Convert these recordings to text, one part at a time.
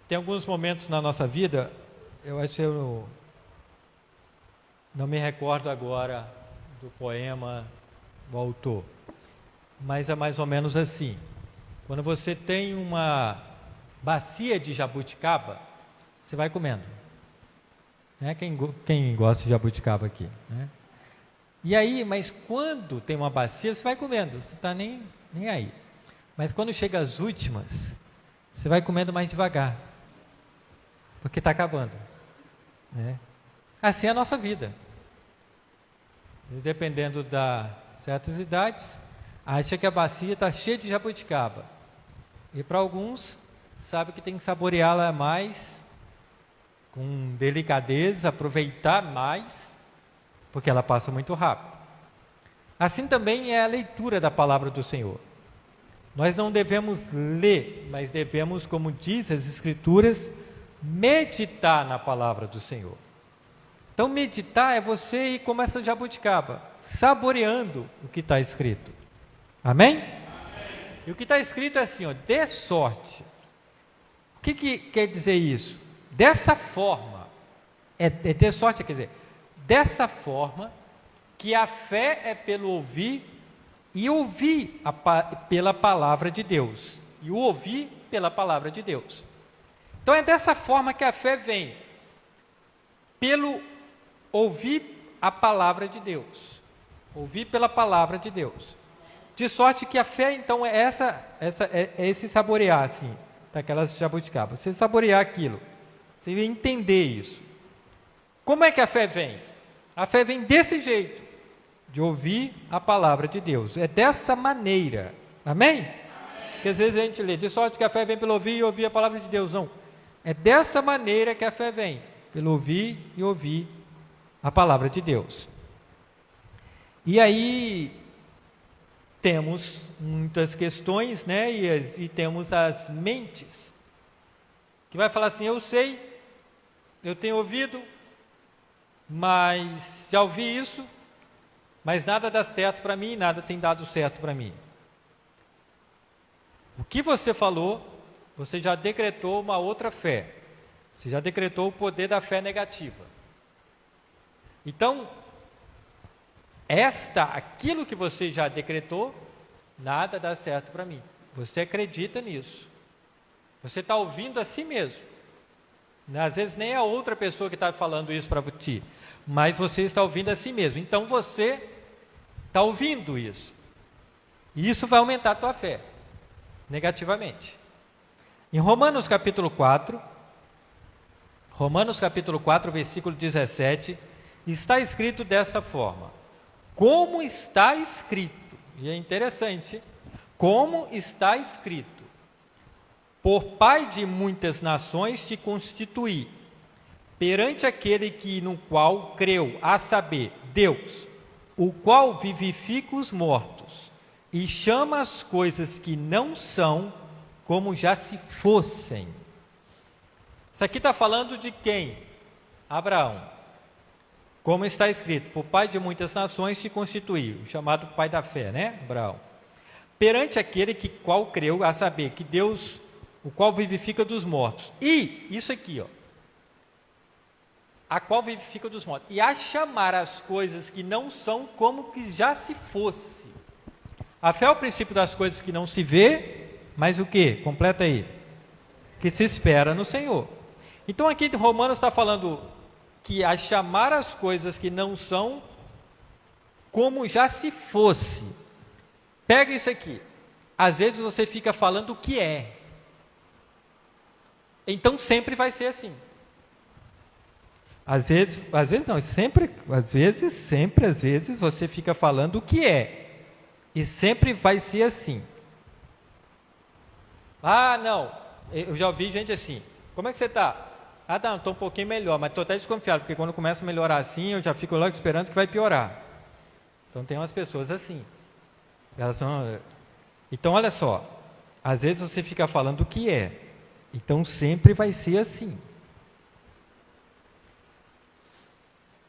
Tem alguns momentos na nossa vida, eu acho que eu não me recordo agora do poema do autor, mas é mais ou menos assim. Quando você tem uma bacia de jabuticaba, você vai comendo. Né? Quem gosta de jabuticaba aqui? Né? E aí, mas quando tem uma bacia, você vai comendo, você está nem aí. Mas quando chega às últimas, você vai comendo mais devagar, porque está acabando. Né? Assim é a nossa vida. Dependendo das certas idades, acha que a bacia está cheia de jabuticaba. E para alguns, sabe que tem que saboreá-la mais, com delicadeza, aproveitar mais, porque ela passa muito rápido. Assim também é a leitura da palavra do Senhor. Nós não devemos ler, mas devemos, como diz as Escrituras, meditar na palavra do Senhor. Então, meditar é você ir como essa jabuticaba, saboreando o que está escrito. Amém? Amém? E o que está escrito é assim, ó, dê sorte. O que quer dizer isso? Dessa forma, ter sorte quer dizer, dessa forma que a fé é pelo ouvir e ouvir pela palavra de Deus. E o ouvir pela palavra de Deus. Então é dessa forma que a fé vem, pelo ouvir a palavra de Deus. Ouvir pela palavra de Deus. De sorte que a fé, então, é esse saborear, assim, daquelas jabuticabas. Você saborear aquilo. Você entender isso. Como é que a fé vem? A fé vem desse jeito, de ouvir a palavra de Deus. É dessa maneira. Amém? Amém. Porque às vezes a gente lê, de sorte que a fé vem pelo ouvir e ouvir a palavra de Deus. Não. É dessa maneira que a fé vem, pelo ouvir e ouvir a palavra de Deus. E aí temos muitas questões, né? E temos as mentes, que vai falar assim, eu sei, eu tenho ouvido, mas já ouvi isso, mas nada dá certo para mim, nada tem dado certo para mim. O que você falou, você já decretou uma outra fé. Você já decretou o poder da fé negativa. Então, aquilo que você já decretou, nada dá certo para mim. Você acredita nisso. Você está ouvindo a si mesmo. Às vezes nem é a outra pessoa que está falando isso para ti, mas você está ouvindo a si mesmo. Então você está ouvindo isso. E isso vai aumentar a tua fé, negativamente. Em Romanos capítulo 4, versículo 17, está escrito dessa forma. Como está escrito, e é interessante, como está escrito, por pai de muitas nações te constituí, perante aquele no qual creu, a saber, Deus, o qual vivifica os mortos, e chama as coisas que não são, como já se fossem. Isso aqui está falando de quem? Abraão. Como está escrito, por pai de muitas nações te constituiu, chamado pai da fé, né, Abraão? Perante aquele qual creu, a saber, que Deus, o qual vivifica dos mortos. E, isso aqui, ó, a qual vivifica dos mortos. E a chamar as coisas que não são como que já se fosse. A fé é o princípio das coisas que não se vê, mas o que? Completa aí. Que se espera no Senhor. Então aqui Romanos está falando que a chamar as coisas que não são como já se fosse. Pega isso aqui. Às vezes você fica falando o que é. Então sempre vai ser assim. Às vezes não, sempre, às vezes você fica falando o que é. E sempre vai ser assim. Ah, não, eu já ouvi gente assim, como é que você está? Ah, não, estou um pouquinho melhor, mas estou até desconfiado, porque quando começa a melhorar assim, eu já fico logo esperando que vai piorar. Então tem umas pessoas assim. Então olha só, às vezes você fica falando o que é, então sempre vai ser assim.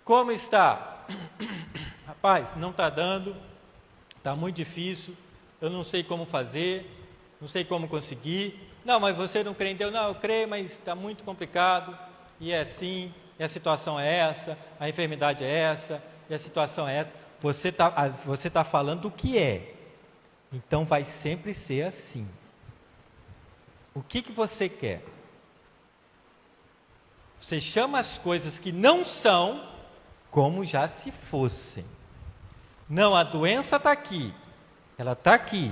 Como está? Rapaz, não está dando, está muito difícil, eu não sei como fazer, não sei como conseguir. Não, mas você não crê em Deus? Não, eu creio, mas está muito complicado, e é assim, e a situação é essa, a enfermidade é essa, e a situação é essa. Você tá falando o que é, então vai sempre ser assim. O que você quer? Você chama as coisas que não são como já se fossem. Não, a doença está aqui, ela está aqui,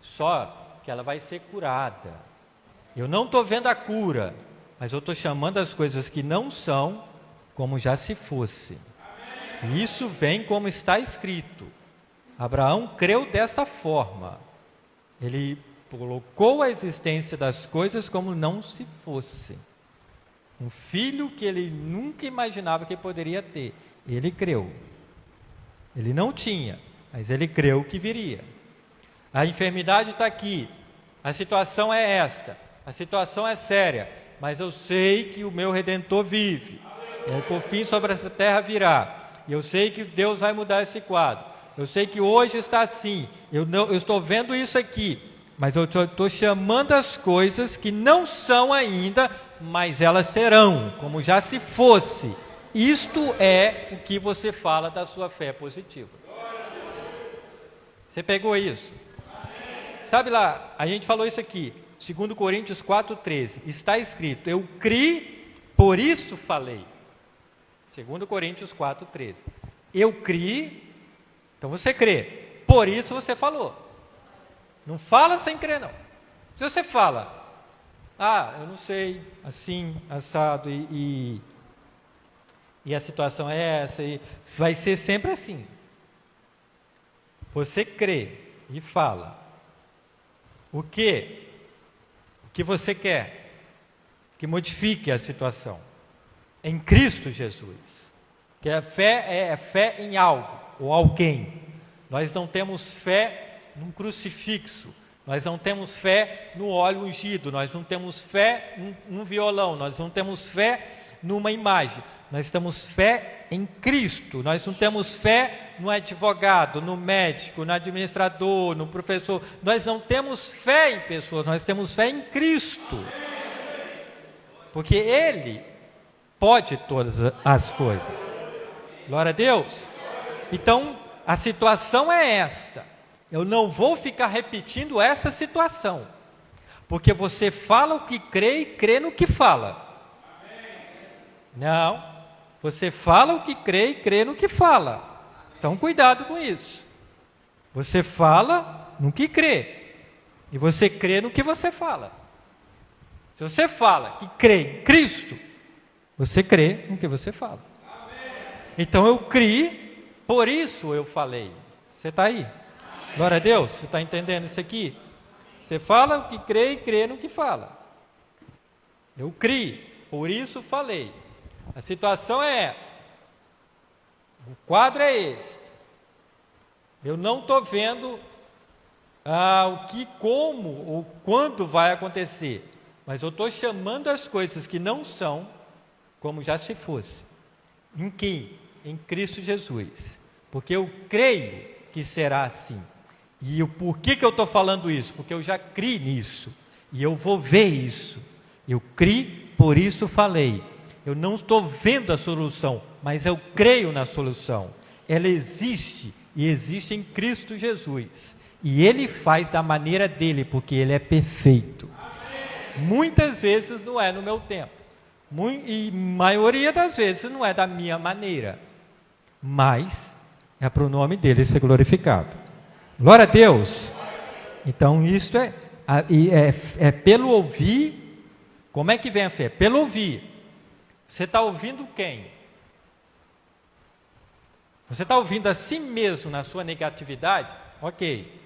só que ela vai ser curada. Eu não estou vendo a cura, mas eu estou chamando as coisas que não são como já se fosse. E isso vem como está escrito. Abraão creu dessa forma. Ele colocou a existência das coisas como não se fosse. Um filho que ele nunca imaginava que poderia ter. Ele creu. Ele não tinha, mas ele creu que viria. A enfermidade está aqui. A situação é esta. A situação é séria. Mas eu sei que o meu Redentor vive. O fim sobre essa terra virá. E eu sei que Deus vai mudar esse quadro. Eu sei que hoje está assim. Eu estou vendo isso aqui. Mas eu estou chamando as coisas que não são ainda, mas elas serão, como já se fosse. Isto é o que você fala da sua fé positiva. Você pegou isso? Sabe lá, a gente falou isso aqui, 2 Coríntios 4,13. Está escrito, eu criei, por isso falei. 2 Coríntios 4,13. Eu criei, então você crê, por isso você falou. Não fala sem crer, não. Se você fala, eu não sei, assim, assado, e a situação é essa, e vai ser sempre assim. Você crê e fala. O que você quer que modifique a situação? Em Cristo Jesus. Que a fé é fé em algo, ou alguém. Nós não temos fé num crucifixo, nós não temos fé no óleo ungido, nós não temos fé num violão, nós não temos fé numa imagem, nós temos fé em Cristo, nós não temos fé no advogado, no médico, no administrador, no professor, nós não temos fé em pessoas, nós temos fé em Cristo, porque Ele pode todas as coisas. Glória a Deus. Então, a situação é esta. Eu não vou ficar repetindo essa situação, porque você fala o que crê e crê no que fala. Não, você fala o que crê e crê no que fala. Então cuidado com isso. Você fala no que crê, e você crê no que você fala. Se você fala que crê em Cristo, você crê no que você fala. Então eu criei, por isso eu falei. Você está aí? Glória a Deus, você está entendendo isso aqui? Você fala o que crê e crê no que fala. Eu criei, por isso falei. A situação é esta. O quadro é este. Eu não estou vendo o que, como ou quando vai acontecer. Mas eu estou chamando as coisas que não são como já se fosse. Em quem? Em Cristo Jesus. Porque eu creio que será assim. E por que eu estou falando isso? Porque eu já criei nisso, e eu vou ver isso. Eu criei, por isso falei. Eu não estou vendo a solução, mas eu creio na solução. Ela existe, e existe em Cristo Jesus. E Ele faz da maneira dele, porque Ele é perfeito. Muitas vezes não é no meu tempo, e maioria das vezes não é da minha maneira, mas é para o nome dele ser glorificado. Glória a Deus. Então isso é pelo ouvir. Como é que vem a fé? Pelo ouvir. Você está ouvindo quem? Você está ouvindo a si mesmo na sua negatividade? Ok.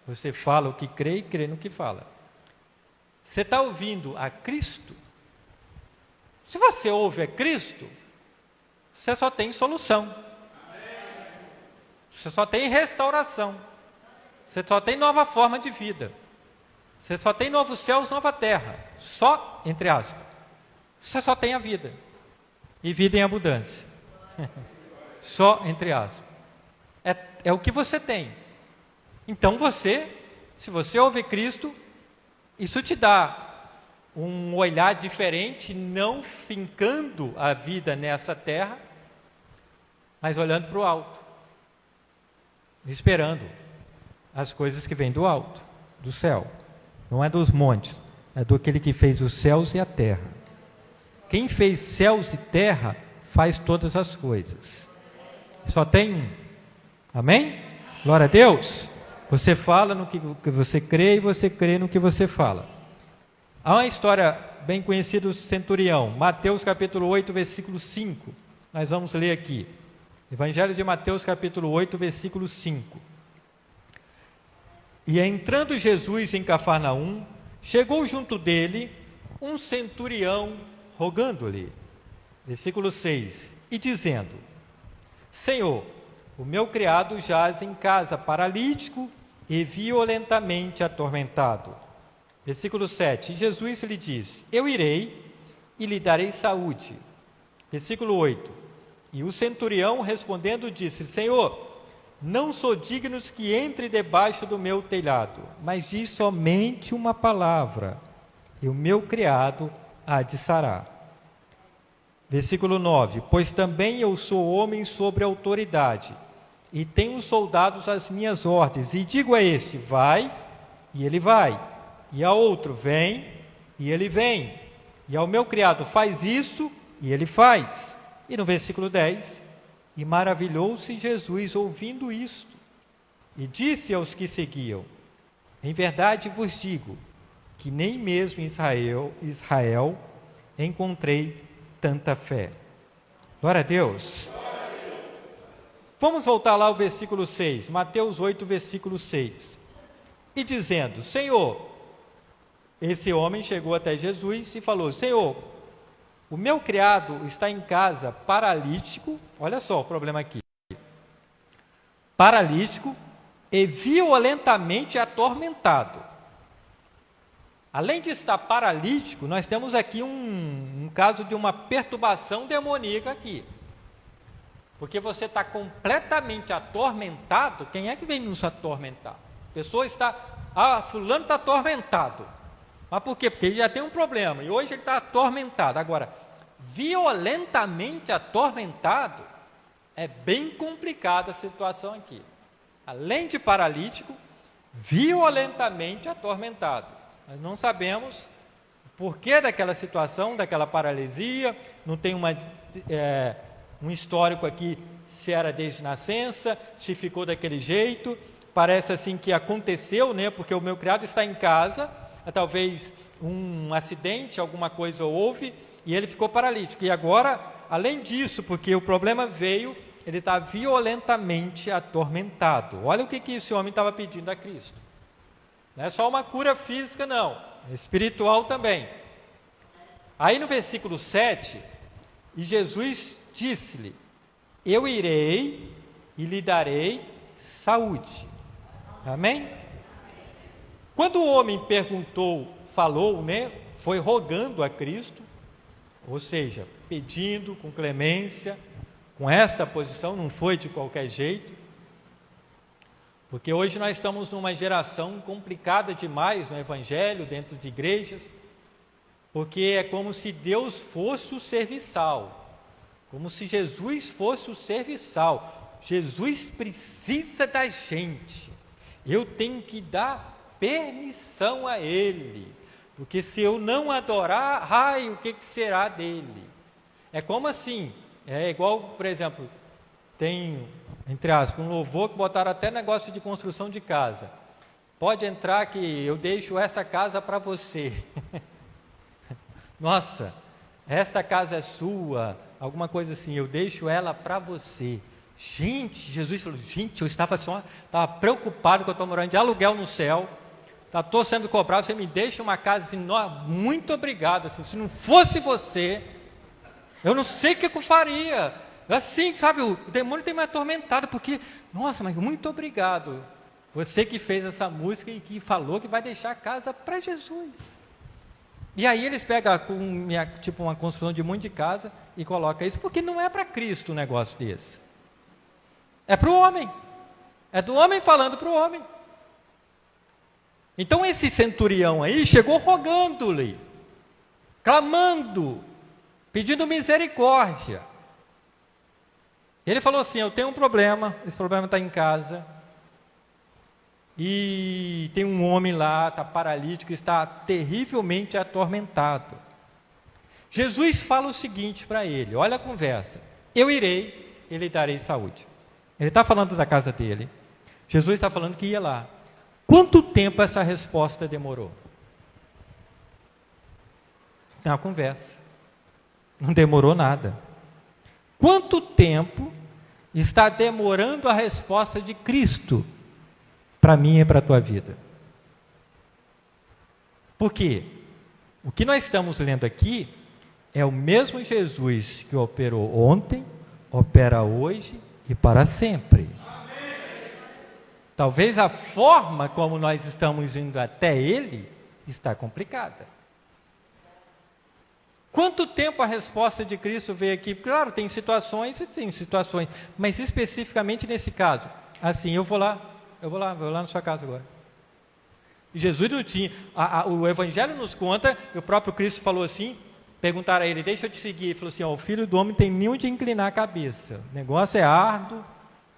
Você fala o que crê e crê no que fala. Você está ouvindo a Cristo? Se você ouve a Cristo, você só tem solução. Você só tem restauração. Você só tem nova forma de vida. Você só tem novos céus, nova terra. Só, entre aspas. Você só tem a vida. E vida em abundância. Só, entre aspas. É o que você tem. Então você, se você ouve Cristo, Isso te dá um olhar diferente, não fincando a vida nessa terra, mas olhando para o alto, esperando as coisas que vêm do alto, do céu. Não é dos montes, é do aquele que fez os céus e a terra. Quem fez céus e terra faz todas as coisas. Só tem um. Amém? Glória a Deus. Você fala no que você crê e você crê no que você fala. Há uma história bem conhecida do centurião, Mateus capítulo 8, versículo 5. Nós vamos ler aqui. Evangelho de Mateus capítulo 8, versículo 5. E entrando Jesus em Cafarnaum, chegou junto dele um centurião rogando-lhe. Versículo 6. E dizendo: Senhor, o meu criado jaz em casa, paralítico e violentamente atormentado. Versículo 7. E Jesus lhe diz: Eu irei e lhe darei saúde. Versículo 8. E o centurião respondendo disse: Senhor, não sou digno que entre debaixo do meu telhado, mas diz somente uma palavra, e o meu criado há de sarar. Versículo 9. Pois também eu sou homem sobre autoridade, e tenho soldados às minhas ordens, e digo a este: vai, e ele vai, e a outro: vem, e ele vem, e ao meu criado: faz isso, e ele faz. E no versículo 10, e maravilhou-se Jesus ouvindo isto, e disse aos que seguiam: em verdade vos digo, que nem mesmo em Israel encontrei tanta fé. Glória a Deus. Vamos voltar lá ao versículo 6, Mateus 8, versículo 6. E dizendo: Senhor, esse homem chegou até Jesus e falou: Senhor, o meu criado está em casa paralítico, olha só o problema aqui, paralítico e violentamente atormentado. Além de estar paralítico, nós temos aqui um caso de uma perturbação demoníaca aqui. Porque você está completamente atormentado, quem é que vem nos atormentar? A pessoa está, fulano está atormentado. Mas por quê? Porque ele já tem um problema, e hoje ele está atormentado. Agora, violentamente atormentado, é bem complicada a situação aqui. Além de paralítico, violentamente atormentado. Nós não sabemos o porquê daquela situação, daquela paralisia, não tem um histórico aqui, se era desde nascença, se ficou daquele jeito. Parece assim que aconteceu, né? Porque o meu criado está em casa, talvez um acidente, alguma coisa houve, e ele ficou paralítico. E agora, além disso, porque o problema veio, ele está violentamente atormentado. Olha o que esse homem estava pedindo a Cristo. Não é só uma cura física, não, é espiritual também. Aí no versículo 7, e Jesus disse-lhe: eu irei e lhe darei saúde. Amém? Quando o homem falou, né, foi rogando a Cristo, ou seja, pedindo com clemência, com esta posição, não foi de qualquer jeito, porque hoje nós estamos numa geração complicada demais no Evangelho, dentro de igrejas, porque é como se Deus fosse o serviçal, como se Jesus fosse o serviçal. Jesus precisa da gente, eu tenho que dar permissão a Ele, porque se eu não adorar, o que será dele? É como assim, é igual, por exemplo, tem, entre aspas, um louvor que botaram até negócio de construção de casa. Pode entrar que eu deixo essa casa para você. Nossa, esta casa é sua, alguma coisa assim, eu deixo ela para você. Gente, Jesus falou, eu estava preocupado que eu estou morando de aluguel no céu, estou sendo cobrado, você me deixa uma casa assim, muito obrigado, assim, se não fosse você, eu não sei o que eu faria. Assim, sabe, o demônio tem me atormentado, porque, nossa, mas muito obrigado, você que fez essa música e que falou que vai deixar a casa para Jesus. E aí eles pegam uma construção de muito de casa e colocam isso, porque não é para Cristo um negócio desse. É para o homem. É do homem falando para o homem. Então esse centurião aí chegou rogando-lhe, clamando, pedindo misericórdia. Ele falou assim: eu tenho um problema, esse problema está em casa, e tem um homem lá, está paralítico, está terrivelmente atormentado. Jesus fala o seguinte para ele, olha a conversa: eu irei e lhe darei saúde. Ele está falando da casa dele, Jesus está falando que ia lá. Quanto tempo essa resposta demorou? Na conversa. Não demorou nada. Quanto tempo está demorando a resposta de Cristo para mim e para a tua vida? Por quê? O que nós estamos lendo aqui é o mesmo Jesus que operou ontem, opera hoje e para sempre. Talvez a forma como nós estamos indo até Ele está complicada. Quanto tempo a resposta de Cristo veio aqui? Claro, tem situações e tem situações, mas especificamente nesse caso, assim, eu vou lá na sua casa agora. E Jesus não tinha, o Evangelho nos conta, e o próprio Cristo falou assim, perguntaram a ele: deixa eu te seguir. Ele falou assim: o Filho do Homem tem nem onde inclinar a cabeça, o negócio é árduo,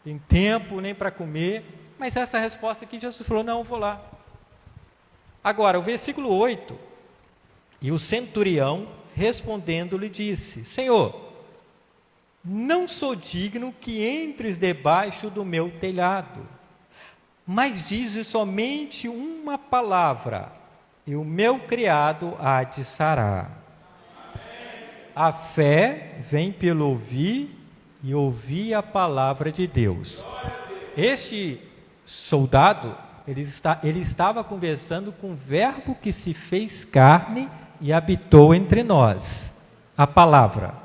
tem tempo nem para comer. Mas essa resposta aqui, Jesus falou: não, eu vou lá. Agora, o versículo 8, e o centurião respondendo lhe disse: Senhor, não sou digno que entres debaixo do meu telhado, mas dize somente uma palavra, e o meu criado há de sarar. A fé vem pelo ouvir, e ouvir a palavra de Deus. Este soldado, ele estava conversando com o verbo que se fez carne e habitou entre nós, a palavra.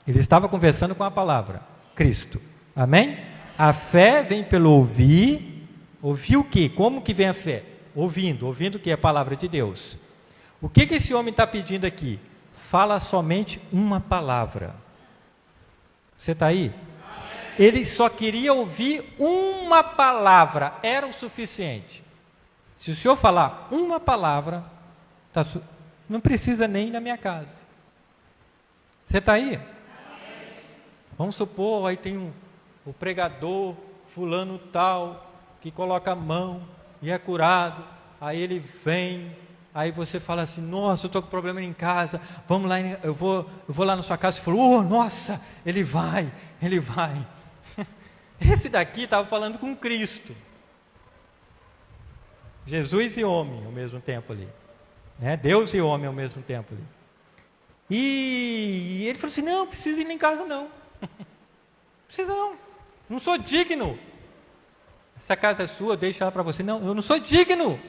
Ele estava conversando com a palavra, Cristo. Amém? A fé vem pelo ouvir. Ouvir o quê? Como que vem a fé? Ouvindo o que é a palavra de Deus. O que esse homem está pedindo aqui? Fala somente uma palavra. Você está aí? Ele só queria ouvir uma palavra, era o suficiente. Se o senhor falar uma palavra, não precisa nem ir na minha casa. Você está aí? Vamos supor, aí tem o pregador, fulano tal, que coloca a mão e é curado, aí ele vem, aí você fala assim: nossa, eu estou com problema em casa, vamos lá, eu vou lá na sua casa. Você falou: oh, nossa, ele vai. Esse daqui estava falando com Cristo, Jesus e homem ao mesmo tempo ali, né? Deus e homem ao mesmo tempo ali. E ele falou assim: não, precisa ir em casa não, precisa não sou digno, essa casa é sua, deixa ela para você. Não, eu não sou digno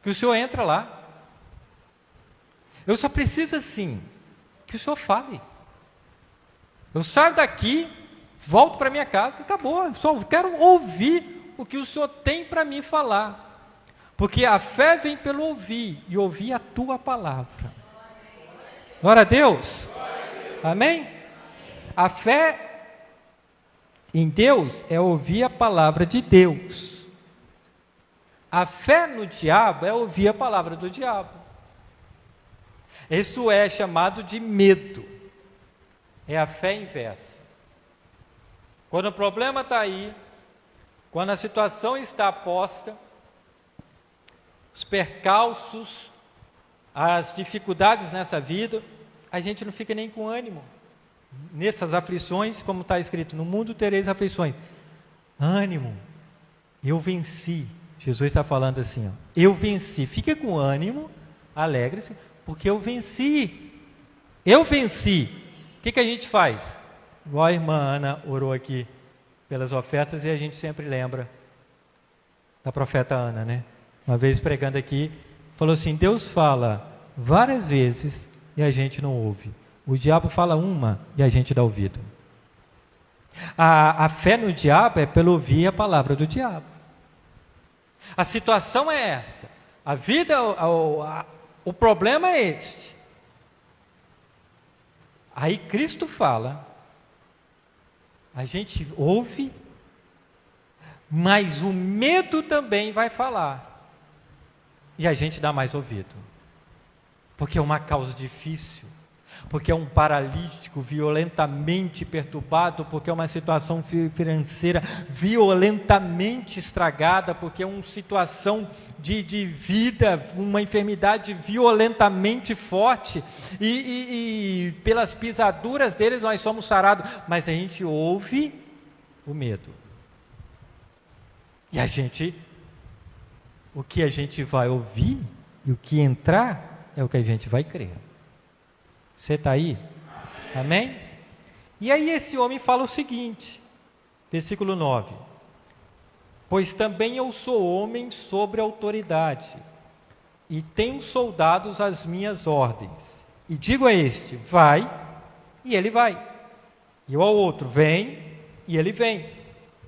que o senhor entra lá, eu só preciso assim, que o senhor fale. Eu saio daqui, volto para minha casa, acabou. Eu só quero ouvir o que o Senhor tem para mim falar. Porque a fé vem pelo ouvir, e ouvir a tua palavra. Glória a Deus. Amém? A fé em Deus é ouvir a palavra de Deus. A fé no diabo é ouvir a palavra do diabo. Isso é chamado de medo. É a fé inversa. Quando o problema está aí, quando a situação está posta, os percalços, as dificuldades nessa vida, a gente não fica nem com ânimo. Nessas aflições, como está escrito: no mundo tereis aflições. Ânimo, eu venci. Jesus está falando assim, ó, eu venci. Fica com ânimo, alegre-se, porque eu venci. Eu venci. O que a gente faz? Igual a irmã Ana orou aqui pelas ofertas, e a gente sempre lembra da profeta Ana, né? Uma vez pregando aqui, falou assim: Deus fala várias vezes e a gente não ouve. O diabo fala uma e a gente dá ouvido. A fé no diabo é pelo ouvir a palavra do diabo. A situação é esta. A vida, o problema é este. Aí Cristo fala, a gente ouve, mas o medo também vai falar. E a gente dá mais ouvido. Porque é uma causa difícil. Porque é um paralítico violentamente perturbado, porque é uma situação financeira violentamente estragada, porque é uma situação de vida, uma enfermidade violentamente forte, e pelas pisaduras deles nós somos sarados, mas a gente ouve o medo. E o que a gente vai ouvir e o que entrar é o que a gente vai crer. Você está aí? Amém? E aí esse homem fala o seguinte, versículo 9: pois também eu sou homem sobre autoridade, e tenho soldados às minhas ordens, e digo a este, vai, e ele vai, e ao outro, vem, e ele vem,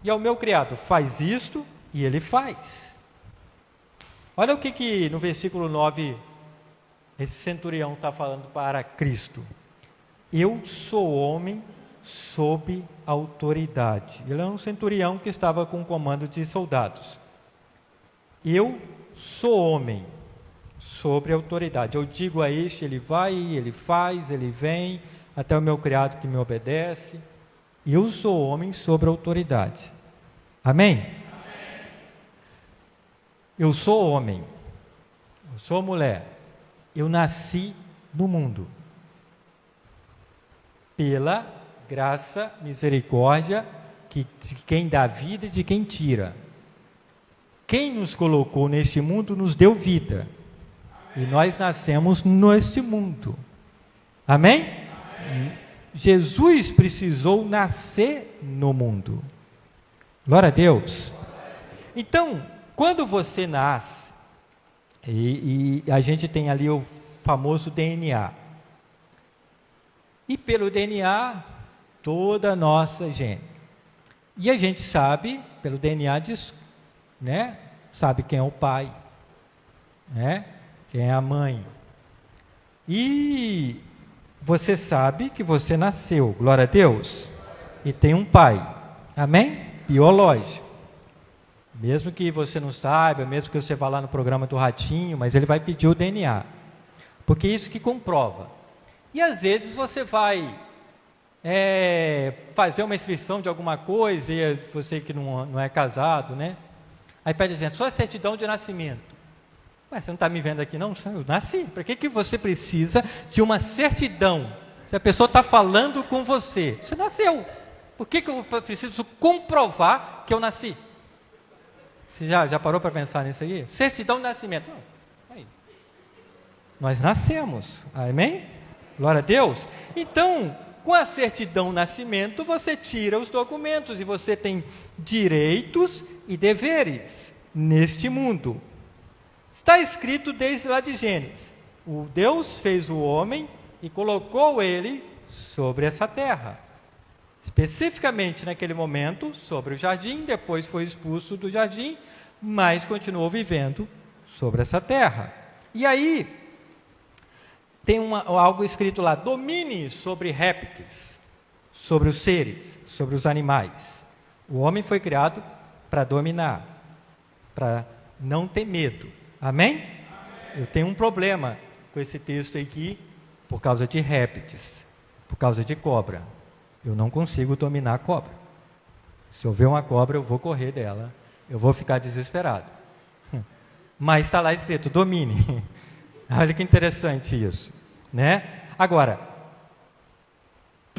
e ao meu criado, faz isto, e ele faz. Olha o que no versículo 9 esse centurião está falando para Cristo. Eu sou homem sob autoridade. Ele é um centurião que estava com um comando de soldados. Eu sou homem sobre autoridade. Eu digo a este, ele vai, ele faz, ele vem, até o meu criado que me obedece. Eu sou homem sobre autoridade. Amém? Amém. Eu sou homem. Eu sou mulher. Eu nasci no mundo, pela graça, misericórdia, de quem dá vida e de quem tira. Quem nos colocou neste mundo nos deu vida, e nós nascemos neste mundo. Amém? Amém. Jesus precisou nascer no mundo. Glória a Deus. Então, quando você nasce, e a gente tem ali o famoso DNA. E pelo DNA, toda a nossa gene. E a gente sabe, pelo DNA, sabe quem é o pai, quem é a mãe. E você sabe que você nasceu, glória a Deus, e tem um pai, amém? Biológico. Mesmo que você não saiba, mesmo que você vá lá no programa do Ratinho, mas ele vai pedir o DNA. Porque é isso que comprova. E às vezes você vai fazer uma inscrição de alguma coisa, e você que não é casado, Aí pede assim, sua certidão de nascimento. Mas você não está me vendo aqui não? Eu nasci. Para que você precisa de uma certidão? Se a pessoa está falando com você, você nasceu. Por que eu preciso comprovar que eu nasci? Você já parou para pensar nisso aí? Certidão de nascimento. Não. Aí. Nós nascemos. Amém? Glória a Deus. Então, com a certidão de nascimento, você tira os documentos e você tem direitos e deveres neste mundo. Está escrito desde lá de Gênesis. O Deus fez o homem e colocou ele sobre essa terra. Especificamente naquele momento, sobre o jardim, depois foi expulso do jardim, mas continuou vivendo sobre essa terra. E aí, tem algo escrito lá, domine sobre répteis, sobre os seres, sobre os animais. O homem foi criado para dominar, para não ter medo. Amém? Amém? Eu tenho um problema com esse texto aqui, por causa de répteis, por causa de cobra. Eu não consigo dominar a cobra. Se eu ver uma cobra, eu vou correr dela. Eu vou ficar desesperado. Mas está lá escrito, domine. Olha que interessante isso. Agora,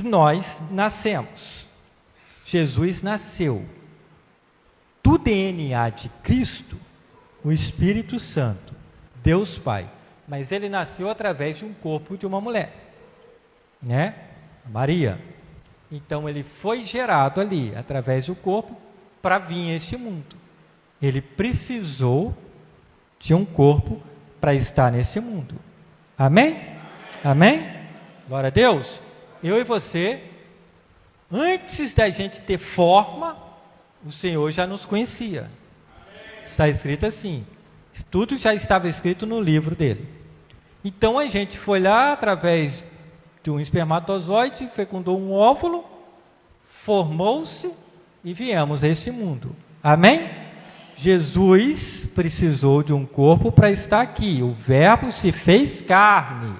nós nascemos. Jesus nasceu. Do DNA de Cristo, o Espírito Santo, Deus Pai. Mas ele nasceu através de um corpo de uma mulher. Maria. Então, ele foi gerado ali, através do corpo, para vir a este mundo. Ele precisou de um corpo para estar nesse mundo. Amém? Amém? Glória a Deus. Eu e você, antes da gente ter forma, o Senhor já nos conhecia. Está escrito assim. Tudo já estava escrito no livro dele. Então, a gente foi lá, através de um espermatozoide, fecundou um óvulo, formou-se e viemos a esse mundo. Amém? Jesus precisou de um corpo para estar aqui. O Verbo se fez carne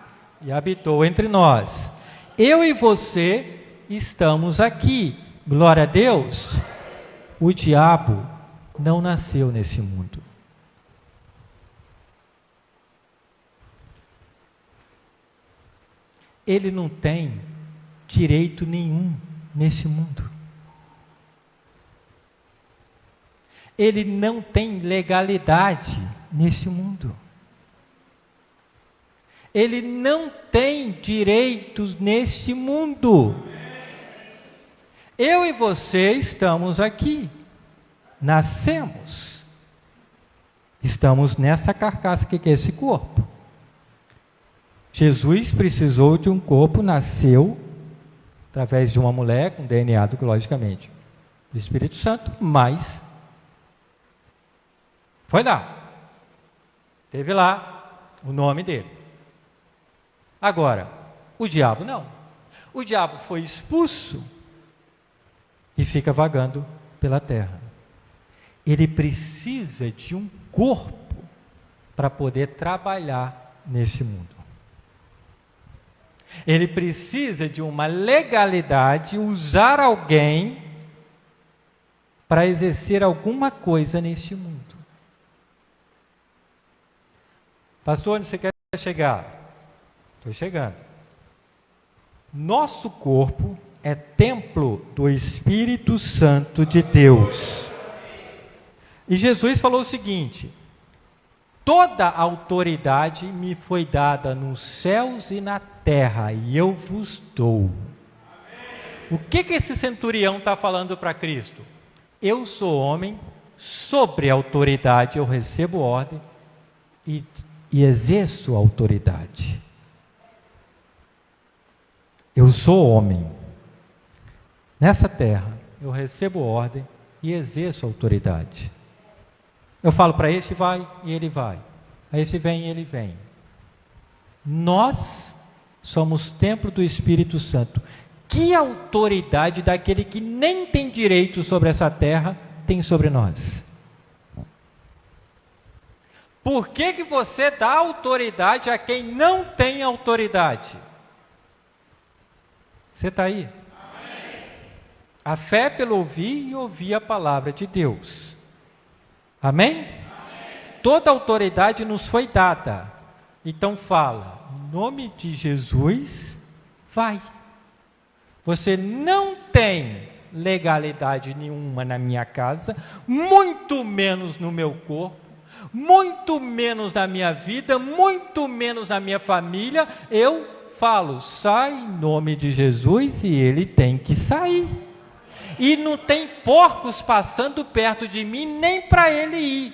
e habitou entre nós. Eu e você estamos aqui. Glória a Deus. O diabo não nasceu nesse mundo. Ele não tem direito nenhum nesse mundo. Ele não tem legalidade nesse mundo. Ele não tem direitos neste mundo. Eu e você estamos aqui. Nascemos. Estamos nessa carcaça que é esse corpo. Jesus precisou de um corpo, nasceu através de uma mulher com DNA, logicamente, do Espírito Santo, mas foi lá. Teve lá o nome dele. Agora, o diabo não. O diabo foi expulso e fica vagando pela terra. Ele precisa de um corpo para poder trabalhar nesse mundo. Ele precisa de uma legalidade, usar alguém para exercer alguma coisa neste mundo. Pastor, onde você quer chegar? Estou chegando. Nosso corpo é templo do Espírito Santo de Deus. E Jesus falou o seguinte: toda autoridade me foi dada nos céus e na terra, e eu vos dou. O que esse centurião está falando para Cristo? Eu sou homem, sobre autoridade eu recebo ordem e exerço autoridade. Eu sou homem. Nessa terra, eu recebo ordem e exerço autoridade. Eu falo para esse vai e ele vai. A esse vem e ele vem. Nós somos templo do Espírito Santo. Que autoridade daquele que nem tem direito sobre essa terra tem sobre nós? Por que você dá autoridade a quem não tem autoridade? Você está aí? Amém. A fé é pelo ouvir e ouvir a palavra de Deus. Amém? Amém? Toda autoridade nos foi dada. Então fala, em nome de Jesus, vai. Você não tem legalidade nenhuma na minha casa, muito menos no meu corpo, muito menos na minha vida, muito menos na minha família. Eu falo, sai em nome de Jesus, e ele tem que sair. E não tem porcos passando perto de mim, nem para ele ir.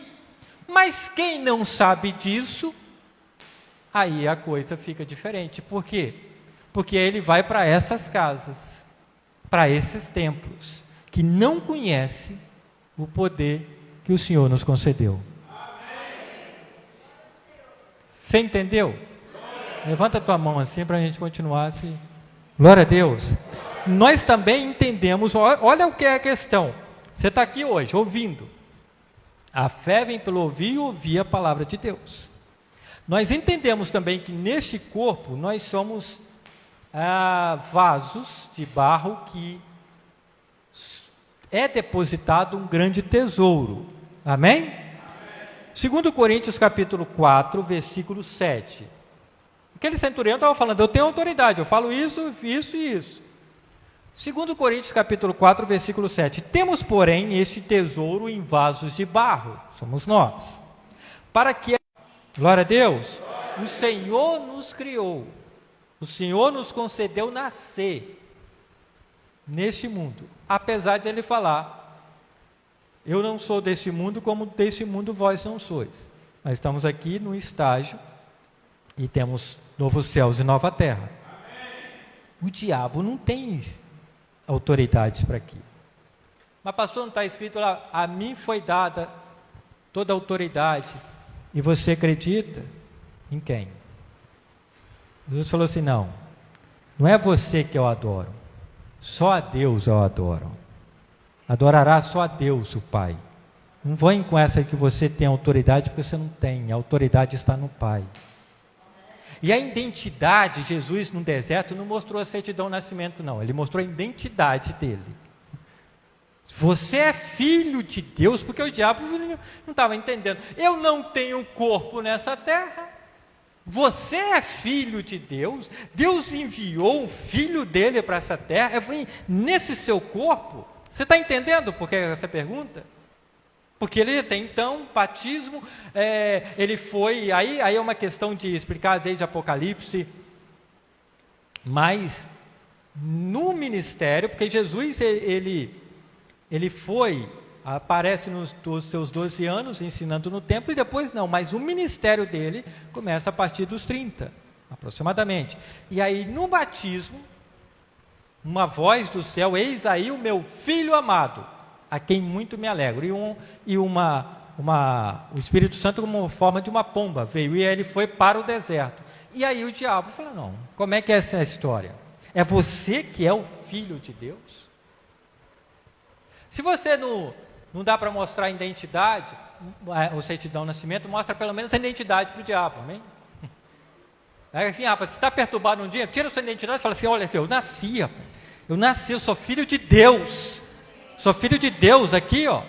Mas quem não sabe disso, aí a coisa fica diferente. Por quê? Porque ele vai para essas casas, para esses templos, que não conhece o poder que o Senhor nos concedeu. Você entendeu? Levanta a tua mão assim para a gente continuar assim. Glória a Deus. Nós também entendemos, olha o que é a questão. Você está aqui hoje, ouvindo. A fé vem pelo ouvir e ouvir a palavra de Deus. Nós entendemos também que neste corpo nós somos vasos de barro que é depositado um grande tesouro. Amém? 2 Coríntios capítulo 4, versículo 7. Aquele centurião estava falando, eu tenho autoridade, eu falo isso, isso e isso. 2 Coríntios capítulo 4, versículo 7. Temos, porém, este tesouro em vasos de barro, somos nós, para que, glória a Deus, o Senhor nos criou, o Senhor nos concedeu nascer neste mundo, apesar de ele falar, eu não sou desse mundo, como desse mundo vós não sois. Nós estamos aqui num estágio e temos novos céus e nova terra. O diabo não tem autoridades para aqui. Mas pastor, não está escrito lá, a mim foi dada toda a autoridade. E você acredita em quem? Jesus falou assim, não é você que eu adoro, só a Deus eu adoro. Adorará só a Deus o Pai. Não vem com essa que você tem autoridade, porque você não tem. A autoridade está no Pai. E a identidade, Jesus no deserto não mostrou a certidão do nascimento, não. Ele mostrou a identidade dele. Você é filho de Deus, porque o diabo não estava entendendo. Eu não tenho corpo nessa terra. Você é filho de Deus. Deus enviou o filho dele para essa terra. Nesse seu corpo. Você está entendendo por que essa pergunta? Porque ele tem, então, batismo, ele foi, aí é uma questão de explicar desde Apocalipse, mas no ministério, porque Jesus, ele foi, aparece nos seus 12 anos, ensinando no templo, e depois não, mas o ministério dele começa a partir dos 30, aproximadamente. E aí, no batismo, uma voz do céu, eis aí o meu filho amado, a quem muito me alegro. O Espírito Santo, como forma de uma pomba, veio e ele foi para o deserto. E aí o diabo falou, não, como é que é essa história? É você que é o Filho de Deus? Se você não dá para mostrar a identidade, o certidão do nascimento, mostra pelo menos a identidade para o diabo, amém? É assim, rapaz, você está perturbado um dia, tira a sua identidade e fala assim, olha, eu nasci, eu sou filho de Deus. Sou filho de Deus aqui, ó.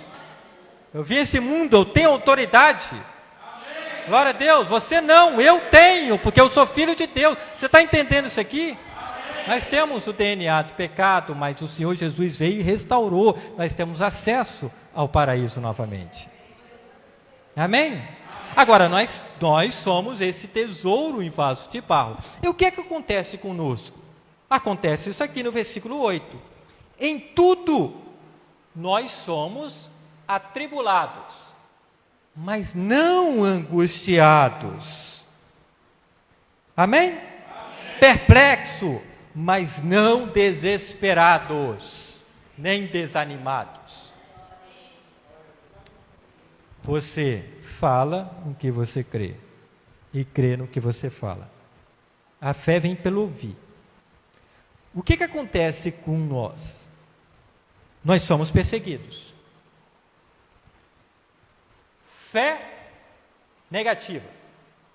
Eu vim a esse mundo, eu tenho autoridade. Amém. Glória a Deus. Você não, eu tenho, porque eu sou filho de Deus. Você está entendendo isso aqui? Amém. Nós temos o DNA do pecado, mas o Senhor Jesus veio e restaurou. Nós temos acesso ao paraíso novamente. Amém? Agora, nós somos esse tesouro em vasos de barro. E o que é que acontece conosco? Acontece isso aqui no versículo 8. Em tudo nós somos atribulados, mas não angustiados. Amém? Amém? Perplexo, mas não desesperados, nem desanimados. Você fala no que você crê, e crê no que você fala. A fé vem pelo ouvir. O que acontece com nós? Nós somos perseguidos. Fé negativa.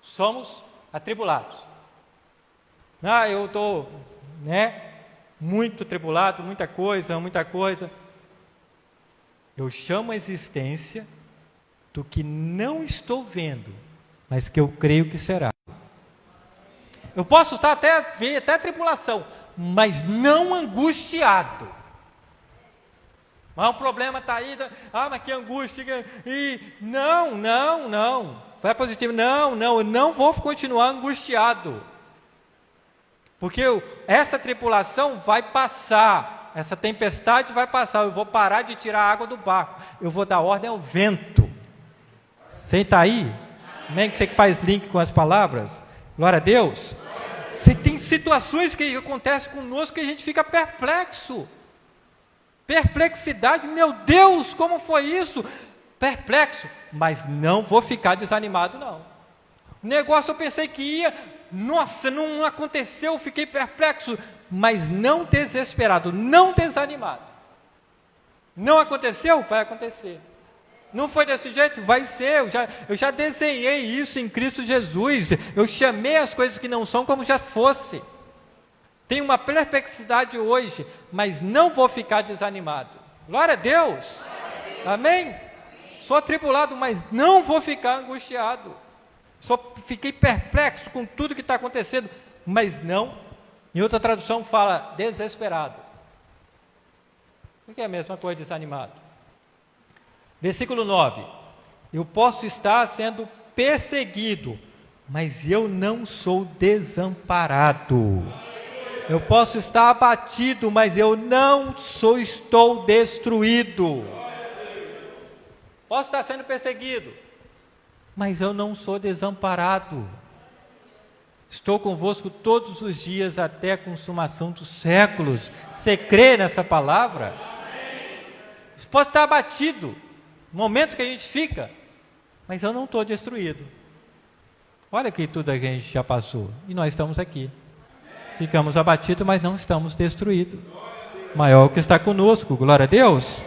Somos atribulados. Eu estou, muito atribulado, muita coisa. Eu chamo a existência do que não estou vendo, mas que eu creio que será. Eu posso estar ver até a tribulação, mas não angustiado. Mas o problema está aí, mas que angústia, não, fé positiva, eu não vou continuar angustiado, porque essa tribulação vai passar, essa tempestade vai passar, eu vou parar de tirar a água do barco, eu vou dar ordem ao vento. Você está aí? Amém? Você que faz link com as palavras, glória a Deus. Você tem situações que acontecem conosco que a gente fica perplexo. Perplexidade, meu Deus, como foi isso? Perplexo, mas não vou ficar desanimado, não. O negócio eu pensei que ia, nossa, não aconteceu, fiquei perplexo, mas não desesperado, não desanimado. Não aconteceu? Vai acontecer. Não foi desse jeito? Vai ser. Eu já desenhei isso em Cristo Jesus. Eu chamei as coisas que não são como já fosse. Tenho uma perplexidade hoje, mas não vou ficar desanimado. Glória a Deus. Amém? Sou atribulado, mas não vou ficar angustiado. Só fiquei perplexo com tudo que está acontecendo, mas não. Em outra tradução fala desesperado. O que é a mesma coisa, desanimado? Versículo 9. Eu posso estar sendo perseguido, mas eu não sou desamparado. Eu posso estar abatido, mas eu não estou destruído. Posso estar sendo perseguido, mas eu não sou desamparado. Estou convosco todos os dias até a consumação dos séculos. Você crê nessa palavra? Posso estar abatido, no momento que a gente fica, mas eu não estou destruído. Olha aqui tudo que a gente já passou, e nós estamos aqui. Ficamos abatidos, mas não estamos destruídos. Maior o que está conosco, glória a Deus.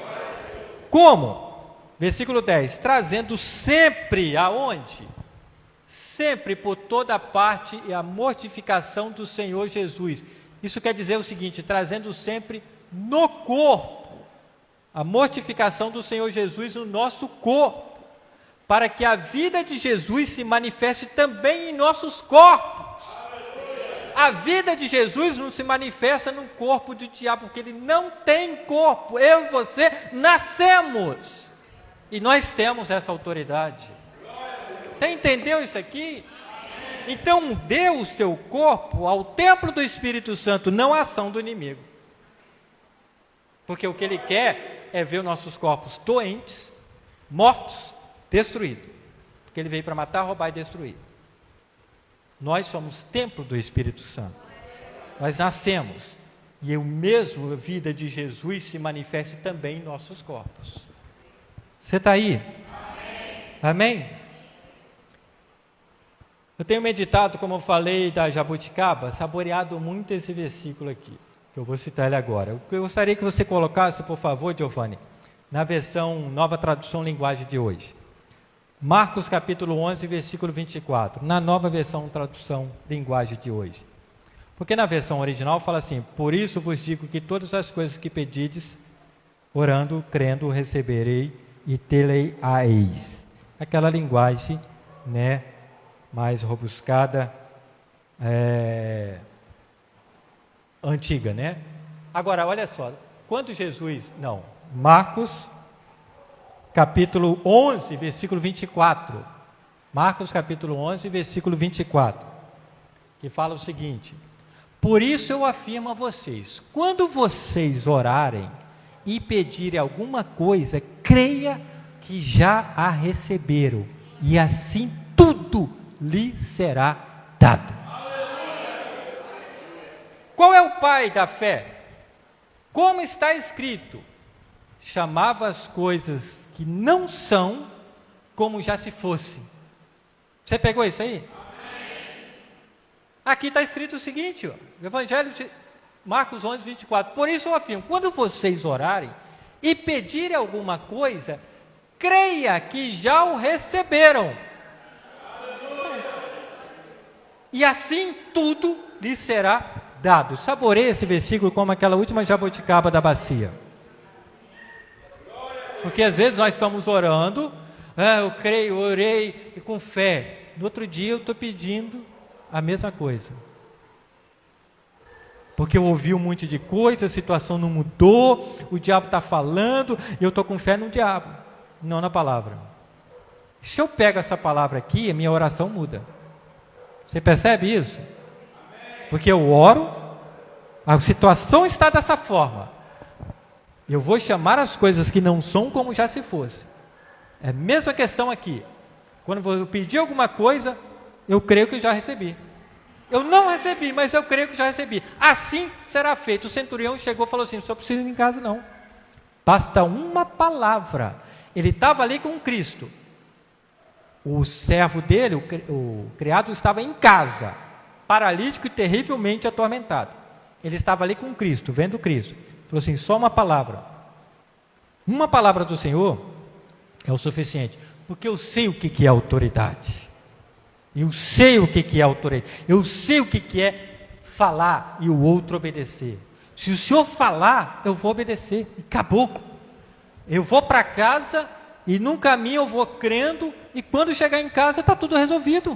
Como? Versículo 10, trazendo sempre, aonde? Sempre por toda parte e a mortificação do Senhor Jesus. Isso quer dizer o seguinte, trazendo sempre no corpo, a mortificação do Senhor Jesus no nosso corpo, para que a vida de Jesus se manifeste também em nossos corpos. A vida de Jesus não se manifesta no corpo do diabo, porque ele não tem corpo. Eu e você nascemos, e nós temos essa autoridade. Você entendeu isso aqui? Então dê o seu corpo ao templo do Espírito Santo, não à ação do inimigo. Porque o que ele quer é ver os nossos corpos doentes, mortos, destruídos. Porque ele veio para matar, roubar e destruir. Nós somos templo do Espírito Santo. Nós nascemos. E o mesmo a vida de Jesus se manifeste também em nossos corpos. Você está aí? Amém? Eu tenho meditado, como eu falei da jabuticaba, saboreado muito esse versículo aqui, que eu vou citar ele agora. Eu gostaria que você colocasse, por favor, Giovanni, na versão Nova Tradução Linguagem de hoje. Marcos capítulo 11, versículo 24, na nova versão Tradução Linguagem de hoje. Porque na versão original fala assim, por isso vos digo que todas as coisas que pedides, orando, crendo, receberei e tê-las-eis. Aquela linguagem, né, mais robuscada, antiga, né? Agora, olha só, quando Jesus, Marcos, capítulo 11, versículo 24, Marcos, capítulo 11, versículo 24, que fala o seguinte, por isso eu afirmo a vocês, quando vocês orarem e pedirem alguma coisa, creia que já a receberam, e assim tudo lhe será dado. Qual é o pai da fé? Como está escrito, chamava as coisas que não são como já se fossem. Você pegou isso aí? Aqui está escrito o seguinte, ó, Evangelho de Marcos 11, 24. Por isso eu afirmo, quando vocês orarem e pedirem alguma coisa, creia que já o receberam. E assim tudo lhe será dado. Saboreie esse versículo como aquela última jabuticaba da bacia. Porque às vezes nós estamos orando, eu creio, orei e com fé. No outro dia eu estou pedindo a mesma coisa. Porque eu ouvi um monte de coisa, a situação não mudou, o diabo está falando, e eu estou com fé no diabo, não na palavra. Se eu pego essa palavra aqui, a minha oração muda. Você percebe isso? Porque eu oro, a situação está dessa forma. Eu vou chamar as coisas que não são como já se fosse. É a mesma questão aqui. Quando eu pedir alguma coisa, eu creio que eu já recebi. Eu não recebi, mas eu creio que já recebi. Assim será feito. O centurião chegou e falou assim, só precisa ir em casa não. Basta uma palavra. Ele estava ali com Cristo. O servo dele, o criado, estava em casa, paralítico e terrivelmente atormentado. Ele estava ali com Cristo, vendo Cristo. Falou assim, só uma palavra. Uma palavra do Senhor é o suficiente, porque eu sei o que é autoridade. Eu sei o que é autoridade. Eu sei o que é falar e o outro obedecer. Se o Senhor falar, eu vou obedecer. E acabou. Eu vou para casa e num caminho eu vou crendo e quando chegar em casa está tudo resolvido.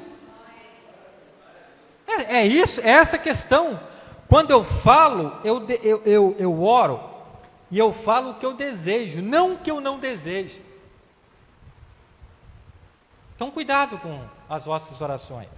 É isso, é essa questão. Quando eu falo, eu oro e eu falo o que eu desejo, não o que eu não desejo. Então cuidado com as vossas orações.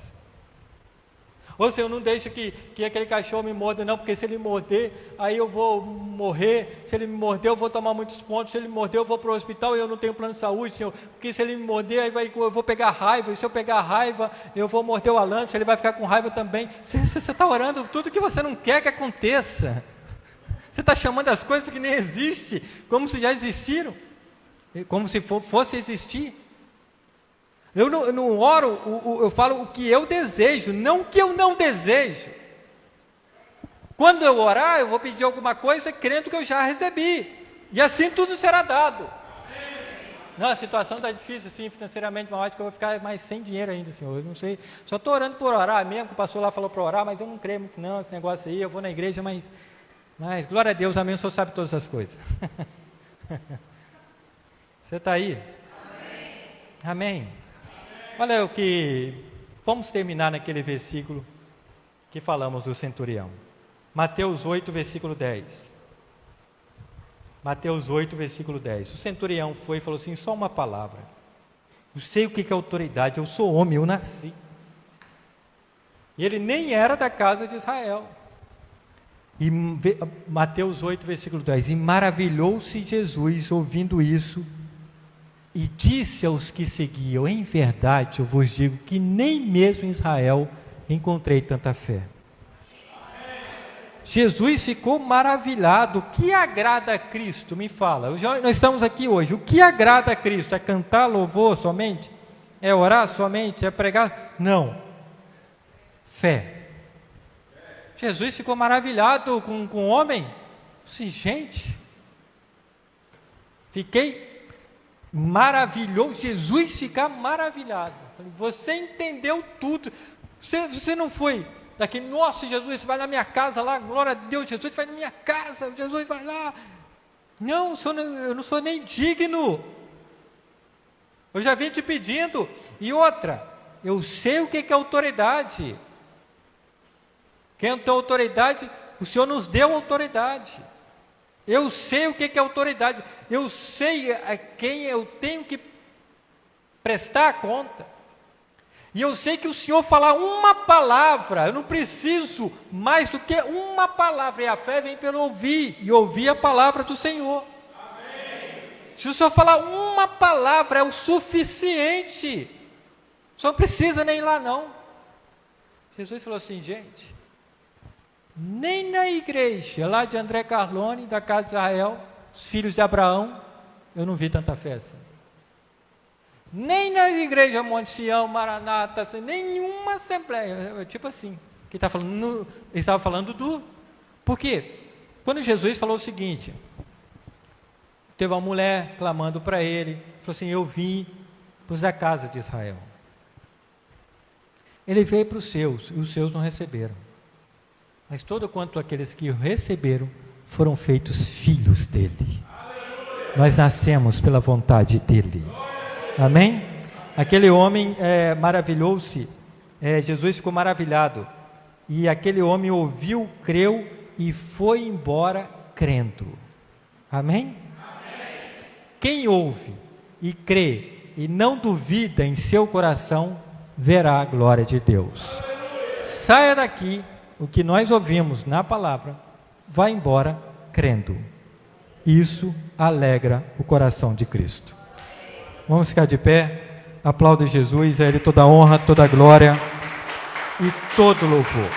Ou seja, eu não deixo que aquele cachorro me morda, não, porque se ele morder, aí eu vou morrer. Se ele me morder, eu vou tomar muitos pontos. Se ele me morder, eu vou para o hospital e eu não tenho plano de saúde, Senhor. Porque se ele me morder, aí eu vou pegar raiva. E se eu pegar raiva, eu vou morder o Alan, ele vai ficar com raiva também. Você está orando tudo que você não quer que aconteça. Você está chamando as coisas que nem existem, como se já existiram. Como se fosse existir. Eu não oro, eu falo o que eu desejo, não o que eu não desejo. Quando eu orar, eu vou pedir alguma coisa crendo que eu já recebi. E assim tudo será dado. Não, a situação está difícil, sim, financeiramente, mas eu acho que eu vou ficar mais sem dinheiro ainda, Senhor. Eu não sei, só estou orando por orar mesmo, que o pastor lá falou para orar, mas eu não creio muito não, esse negócio aí, eu vou na igreja, mas glória a Deus, amém, o Senhor sabe todas as coisas. Você está aí? Amém. Olha o que... Vamos terminar naquele versículo que falamos do centurião. Mateus 8, versículo 10. Mateus 8, versículo 10. O centurião foi e falou assim, só uma palavra. Eu sei o que é autoridade, eu sou homem, eu nasci. E ele nem era da casa de Israel. E Mateus 8, versículo 10. E maravilhou-se Jesus ouvindo isso, e disse aos que seguiam, em verdade eu vos digo que nem mesmo em Israel encontrei tanta fé. Jesus ficou maravilhado. O que agrada a Cristo? Me fala. Nós estamos aqui hoje. O que agrada a Cristo? É cantar louvor somente? É orar somente? É pregar? Não. Fé. Jesus ficou maravilhado com o homem. Sim, gente. Fiquei maravilhoso. Jesus fica maravilhado. Você entendeu tudo. Você não foi daqui, nossa, Jesus, você vai na minha casa lá, glória a Deus, Jesus vai na minha casa, Jesus vai lá. Não, eu não sou nem digno. Eu já vim te pedindo. E outra, eu sei o que é autoridade. Quem tem autoridade, o Senhor nos deu autoridade. Eu sei o que é autoridade. Eu sei a quem eu tenho que prestar conta. E eu sei que o Senhor falar uma palavra, eu não preciso mais do que uma palavra, e a fé vem pelo ouvir, e ouvir a palavra do Senhor. Amém. Se o Senhor falar uma palavra, é o suficiente, o Senhor não precisa nem ir lá não. Jesus falou assim, gente, nem na igreja lá de André Carlone, da casa de Israel, os filhos de Abraão, eu não vi tanta fé assim. Nem na igreja Monte Sião, Maranata, assim, nenhuma assembleia, tipo assim, que está falando, ele estava falando do, por quê? Quando Jesus falou o seguinte, teve uma mulher clamando para ele, falou assim, eu vim para os da casa de Israel. Ele veio para os seus, e os seus não receberam. Mas todo quanto aqueles que o receberam, foram feitos filhos dele. Aleluia. Nós nascemos pela vontade dele. Amém? Aquele homem maravilhou-se, Jesus ficou maravilhado, e aquele homem ouviu, creu, e foi embora crendo. Amém? Amém. Quem ouve e crê, e não duvida em seu coração, verá a glória de Deus. Aleluia. Saia daqui, o que nós ouvimos na palavra, vá embora crendo. Isso alegra o coração de Cristo. Vamos ficar de pé, aplaude Jesus, a Ele toda a honra, toda a glória e todo louvor.